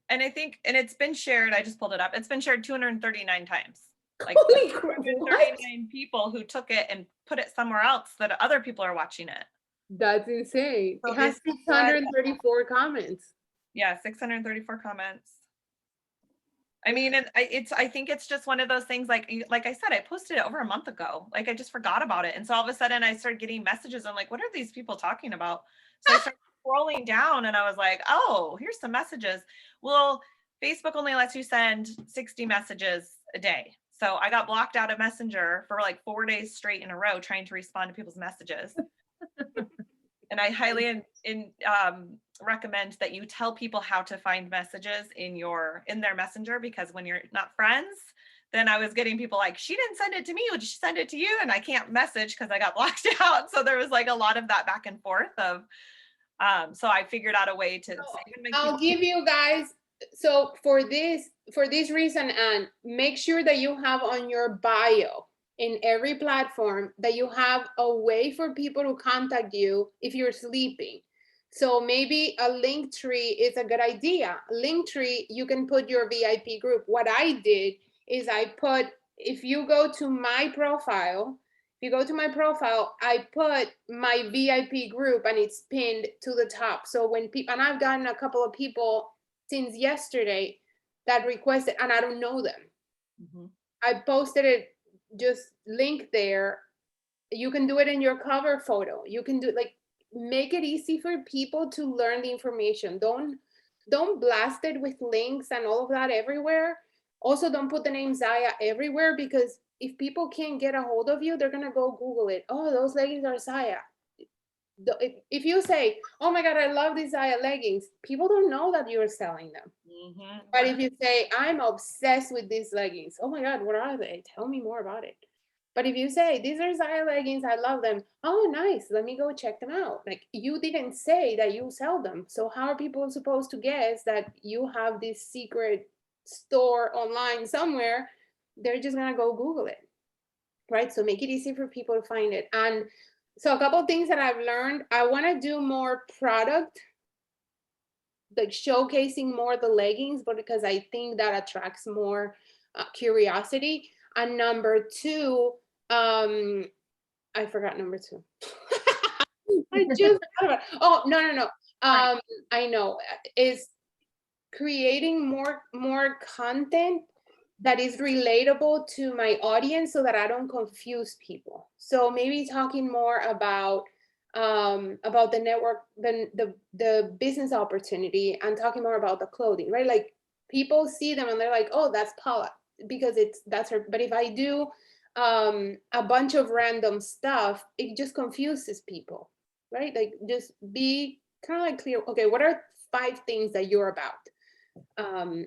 And I think, and it's been shared, I just pulled it up, it's been shared 239 times. Like holy crap, 239 people who took it and put it somewhere else that other people are watching it. That's insane. So it has 634 comments. Yeah, 634 comments. I mean, and I think it's just one of those things, like I said, I posted it over a month ago. Like I just forgot about it. And so all of a sudden I started getting messages. I'm like, what are these people talking about? So I started scrolling down and I was like, oh, here's some messages. Well, Facebook only lets you send 60 messages a day. So I got blocked out of Messenger for like 4 days straight in a row trying to respond to people's messages. And I highly recommend that you tell people how to find messages in their Messenger, because when you're not friends, then I was getting people like, she didn't send it to me, did she send it to you? And I can't message because I got blocked out. So there was like a lot of that back and forth of, so I figured out a way to I'll give you guys, so for this reason, and make sure that you have on your bio in every platform that you have a way for people to contact you if you're sleeping. So maybe a link tree is a good idea. Link tree, you can put your VIP group. What I did is I put, if you go to my profile, I put my VIP group and it's pinned to the top. So when people, and I've gotten a couple of people since yesterday that requested, and I don't know them. Mm-hmm. I posted it, just link there. You can do it in your cover photo. You can do it, like, make it easy for people to learn the information. Don't blast it with links and all of that everywhere. Also, don't put the name Zaya everywhere, because if people can't get a hold of you, they're gonna go Google it. Oh, those leggings are Zaya. If you say, oh my God, I love these Zaya leggings, people don't know that you're selling them. Mm-hmm. But if you say, I'm obsessed with these leggings, oh my God, what are they? Tell me more about it. But if you say, these are Zaya leggings, I love them. Oh, nice. Let me go check them out. Like, you didn't say that you sell them. So how are people supposed to guess that you have this secret store online somewhere? They're just going to go Google it. Right? So make it easy for people to find it. And so a couple of things that I've learned, I want to do more product, like showcasing more the leggings, but because I think that attracts more curiosity. And number two, I forgot number two. I just thought about it. Oh, no. I know, is creating more content that is relatable to my audience so that I don't confuse people. So maybe talking more about the network, the business opportunity, and talking more about the clothing, right? Like, people see them and they're like, oh, that's Paula, because that's her. But if I do a bunch of random stuff, it just confuses people, right? Like, just be kind of like clear. Okay, what are 5 things that you're about?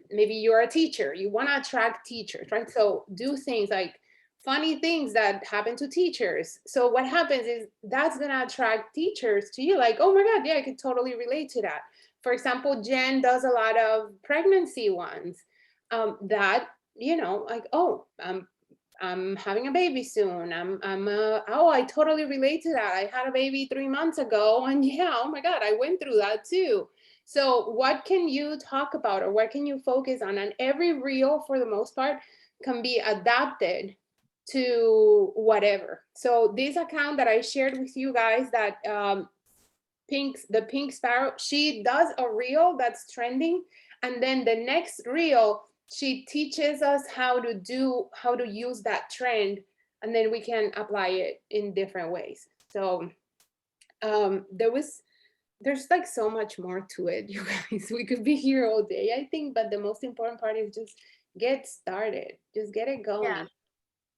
Maybe you're a teacher, you want to attract teachers, right? So do things like funny things that happen to teachers. So what happens is that's going to attract teachers to you, like, oh my God, yeah, I could totally relate to that. For example, Jen does a lot of pregnancy ones that, like, oh, I'm having a baby soon. Oh, I totally relate to that. I had a baby 3 months ago, and yeah, oh my God, I went through that too. So what can you talk about, or what can you focus on? And every reel, for the most part, can be adapted to whatever. So this account that I shared with you guys, that the Pink Sparrow, she does a reel that's trending, and then the next reel, she teaches us how to use that trend, and then we can apply it in different ways. So there's like so much more to it, you guys. We could be here all day, I think, but the most important part is just get started, just get it going.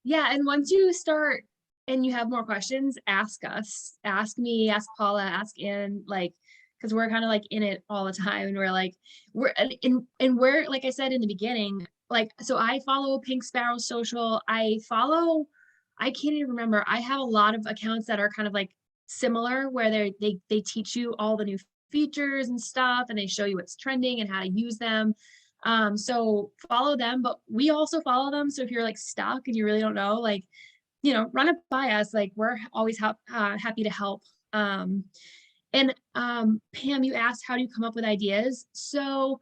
Yeah, and once you start and you have more questions, ask us, ask me, ask Paula, ask Ann, like, because we're kind of like in it all the time, and we're like, we're like I said in the beginning, like, so I follow Pink Sparrow Social. I can't even remember. I have a lot of accounts that are kind of like similar, where they teach you all the new features and stuff, and they show you what's trending and how to use them. So follow them, but we also follow them. So if you're like stuck and you really don't know, like, run it by us. Like, we're always happy to help. And Pam, you asked, how do you come up with ideas? So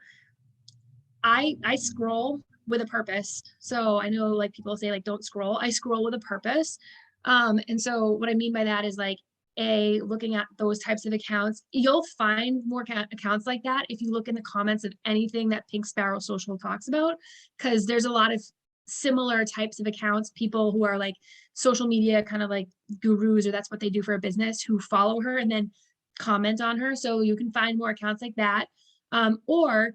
I scroll with a purpose. So I know, like, people say, like, don't scroll. I scroll with a purpose. And so what I mean by that is, like, looking at those types of accounts. You'll find more accounts like that if you look in the comments of anything that Pink Sparrow Social talks about, because there's a lot of similar types of accounts, people who are like social media kind of like gurus, or that's what they do for a business, who follow her and then comment on her. So you can find more accounts like that. Or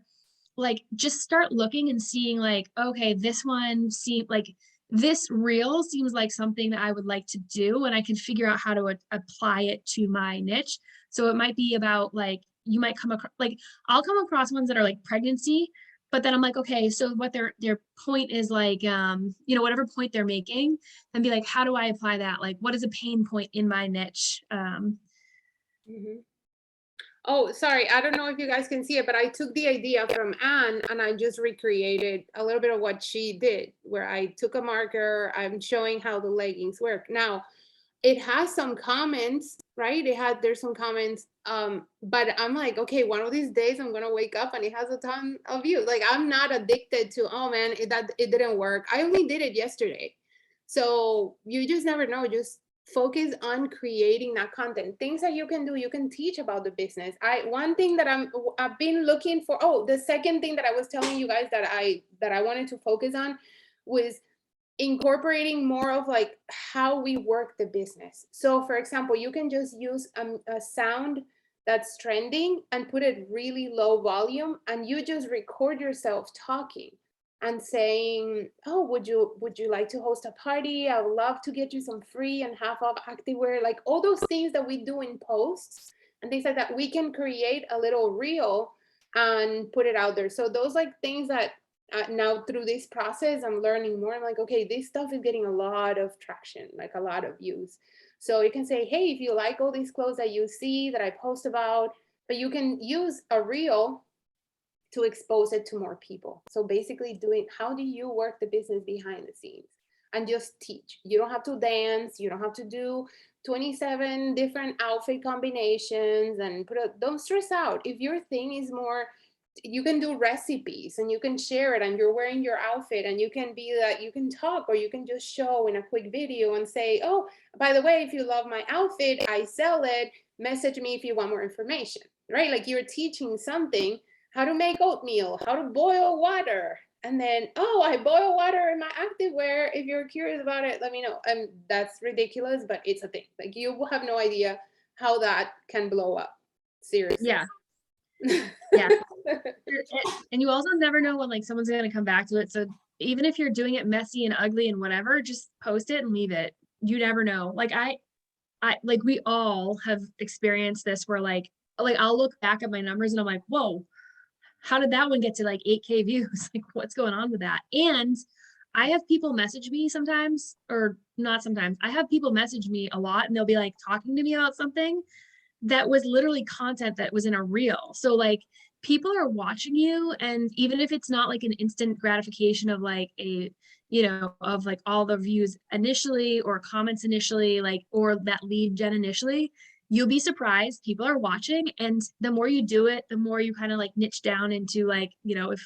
like, just start looking and seeing, like, okay, this one seemed like this reel seems like something that I would like to do, and I can figure out how to apply it to my niche. So it might be about like, you might come across, like I'll come across ones that are like pregnancy, but then I'm like, okay, so what their point is like, you know, whatever point they're making, and be like, how do I apply that? Like, what is a pain point in my niche? Mhm. Oh, sorry. I don't know if you guys can see it, but I took the idea from Anne and I just recreated a little bit of what she did, where I took a marker. I'm showing how the leggings work. Now, it has some comments, right? There's some comments. But I'm like, okay, one of these days I'm gonna wake up and it has a ton of views. Like, I'm not addicted to, oh man, it didn't work. I only did it yesterday. So you just never know. Just focus on creating that content. Things that you can do, you can teach about the business. One thing that I've been looking for. Oh, the second thing that I was telling you guys that I wanted to focus on was incorporating more of like how we work the business. So for example, you can just use a sound that's trending and put it really low volume, and you just record yourself talking and saying, oh, would you like to host a party? I would love to get you some free and half off activewear. Like all those things that we do in posts and things like that, we can create a little reel and put it out there. So those like things that now through this process, I'm learning more. I'm like, okay, this stuff is getting a lot of traction, like a lot of views. So you can say, hey, if you like all these clothes that you see that I post about, but you can use a reel to expose it to more people. So basically doing, how do you work the business behind the scenes, and just teach. You don't have to dance. You don't have to do 27 different outfit combinations and don't stress out. If your thing is more, you can do recipes and you can share it and you're wearing your outfit and you can be that, you can talk, or you can just show in a quick video and say, oh, by the way, if you love my outfit, I sell it, message me if you want more information, right? Like you're teaching something, how to make oatmeal, how to boil water. And then, oh, I boil water in my activewear. If you're curious about it, let me know. And that's ridiculous, but it's a thing. Like you will have no idea how that can blow up. Seriously. Yeah. Yeah. And you also never know when like someone's going to come back to it. So even if you're doing it messy and ugly and whatever, just post it and leave it. You never know. Like I like we all have experienced this where like I'll look back at my numbers and I'm like, whoa, how did that one get to like 8K views? Like what's going on with that? And I have people message me sometimes, or not sometimes. I have people message me a lot and they'll be like talking to me about something that was literally content that was in a reel. So like people are watching you, and even if it's not like an instant gratification of like a, you know, of like all the views initially or comments initially, like, or that lead gen initially, you'll be surprised. People are watching, and the more you do it, the more you kind of like niche down into like, you know, if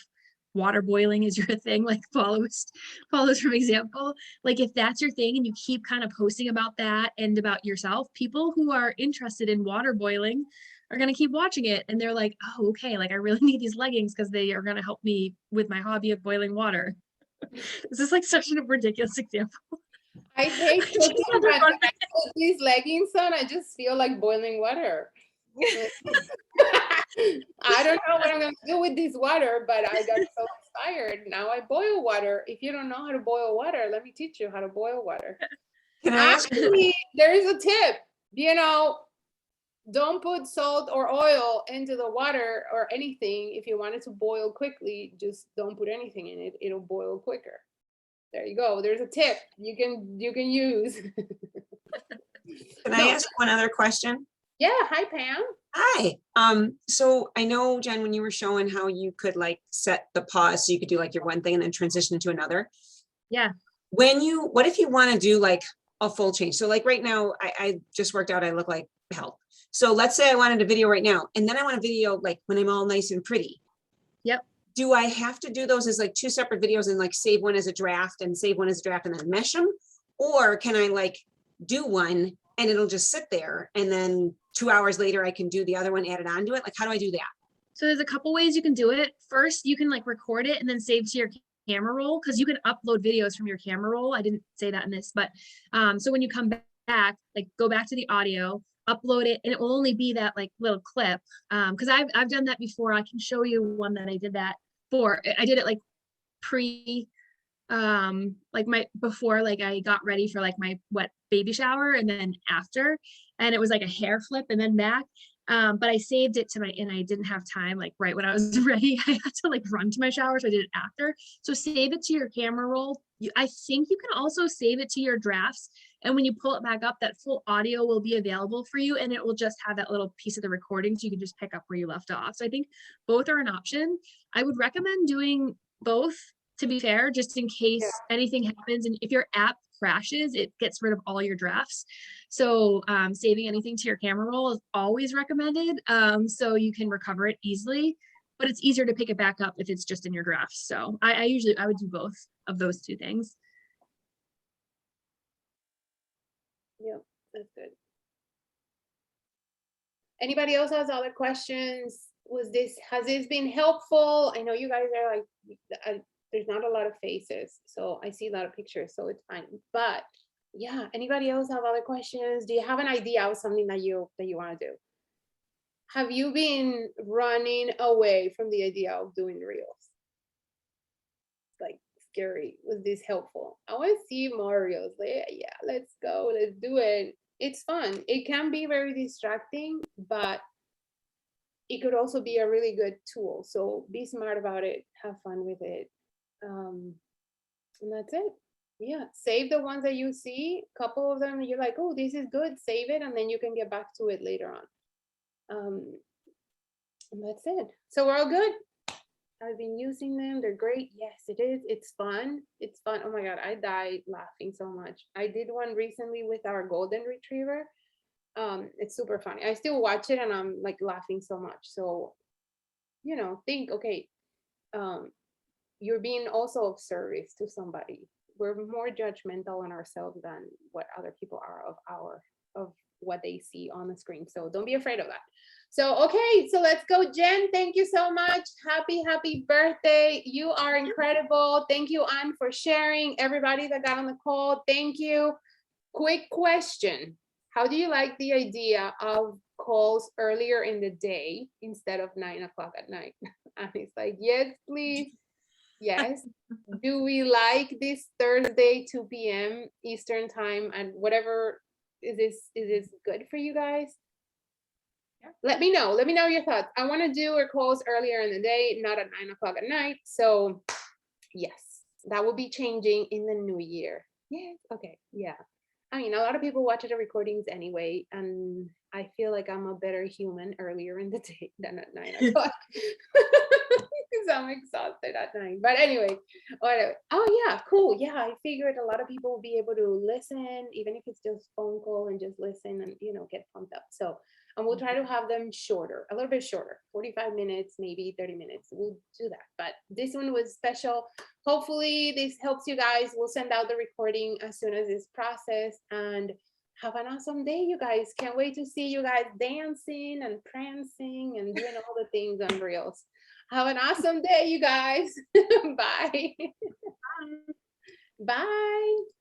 water boiling is your thing, like follows from example, like if that's your thing and you keep kind of posting about that and about yourself, people who are interested in water boiling are going to keep watching it, and they're like, oh, okay, like I really need these leggings because they are going to help me with my hobby of boiling water. This is like such a ridiculous example. I hate cooking, but when I put these leggings on, I just feel like boiling water. I don't know what I'm gonna do with this water, but I got so inspired. Now I boil water. If you don't know how to boil water, let me teach you how to boil water. Can I ask you? Actually, there is a tip. You know, don't put salt or oil into the water or anything. If you want it to boil quickly, just don't put anything in it. It'll boil quicker. There you go. There's a tip you can use. Can I ask one other question? Yeah. Hi, Pam. Hi. So I know, Jen, when you were showing how you could like set the pause so you could do like your one thing and then transition to another. Yeah. What if you want to do like a full change? So like right now, I just worked out, I look like hell. So let's say I wanted a video right now, and then I want a video like when I'm all nice and pretty. Yep. Do I have to do those as like two separate videos and like save one as a draft and save one as a draft and then mesh them? Or can I like do one and it'll just sit there, and then 2 hours later I can do the other one, add it onto it? Like, how do I do that? So there's a couple ways you can do it. First, you can like record it and then save to your camera roll, because you can upload videos from your camera roll. I didn't say that in this, but so when you come back, like go back to the audio, upload it, and it will only be that like little clip. Because I've done that before. I can show you one that I did that for. I did it like pre like before, like I got ready for like my baby shower, and then after, and it was like a hair flip and then back. But I saved it to and I didn't have time, like right when I was ready, I had to like run to my shower. So I did it after. So save it to your camera roll. I think you can also save it to your drafts. And when you pull it back up, that full audio will be available for you, and it will just have that little piece of the recording. So you can just pick up where you left off. So I think both are an option. I would recommend doing both, to be fair, just in case anything happens. And if your app crashes, it gets rid of all your drafts. So saving anything to your camera roll is always recommended, so you can recover it easily, but it's easier to pick it back up if it's just in your drafts. So I would do both of those two things. Yep, that's good. Anybody else has other questions? Has this been helpful? I know you guys are like, there's not a lot of faces, so I see a lot of pictures, so it's fine. But yeah, anybody else have other questions? Do you have an idea of something that you want to do? Have you been running away from the idea of doing reels? Like scary. Was this helpful? I want to see more reels. Like, yeah, let's go, let's do it. It's fun. It can be very distracting, but it could also be a really good tool. So be smart about it, have fun with it. And that's it. Yeah, save the ones that you see, a couple of them you're like, oh, this is good, save it, and then you can get back to it later on. And that's it. So we're all good. I've been using them, they're great. Yes, it is. It's fun. It's fun. Oh my God, I died laughing so much. I did one recently with our golden retriever. It's super funny. I still watch it and I'm like laughing so much. So, you know, think, okay, you're being also of service to somebody. We're more judgmental on ourselves than what other people are of what they see on the screen. So don't be afraid of that. So, okay, so let's go. Jen, thank you so much. Happy birthday. You are incredible. Thank you, Anne, for sharing. Everybody that got on the call, thank you. Quick question. How do you like the idea of calls earlier in the day instead of 9 o'clock at night? And it's like, yes, please. Yes. Do we like this Thursday, 2 p.m. Eastern time and whatever? Is this good for you guys? Yeah. Let me know your thoughts. I want to do our calls earlier in the day, not at 9 o'clock at night. So yes, that will be changing in the new year. Yes. Okay. Yeah. I mean, a lot of people watch the recordings anyway, and I feel like I'm a better human earlier in the day than at 9 o'clock. Because I'm exhausted at night. But anyway, whatever. Oh yeah, cool. Yeah, I figured a lot of people will be able to listen, even if it's just phone call and just listen and, you know, get pumped up. So, and we'll try to have them shorter, a little bit shorter, 45 minutes, maybe 30 minutes. We'll do that. But this one was special. Hopefully this helps you guys. We'll send out the recording as soon as it's processed, and have an awesome day, you guys. Can't wait to see you guys dancing and prancing and doing all the things on Reels. Have an awesome day, you guys. Bye. Bye. Bye.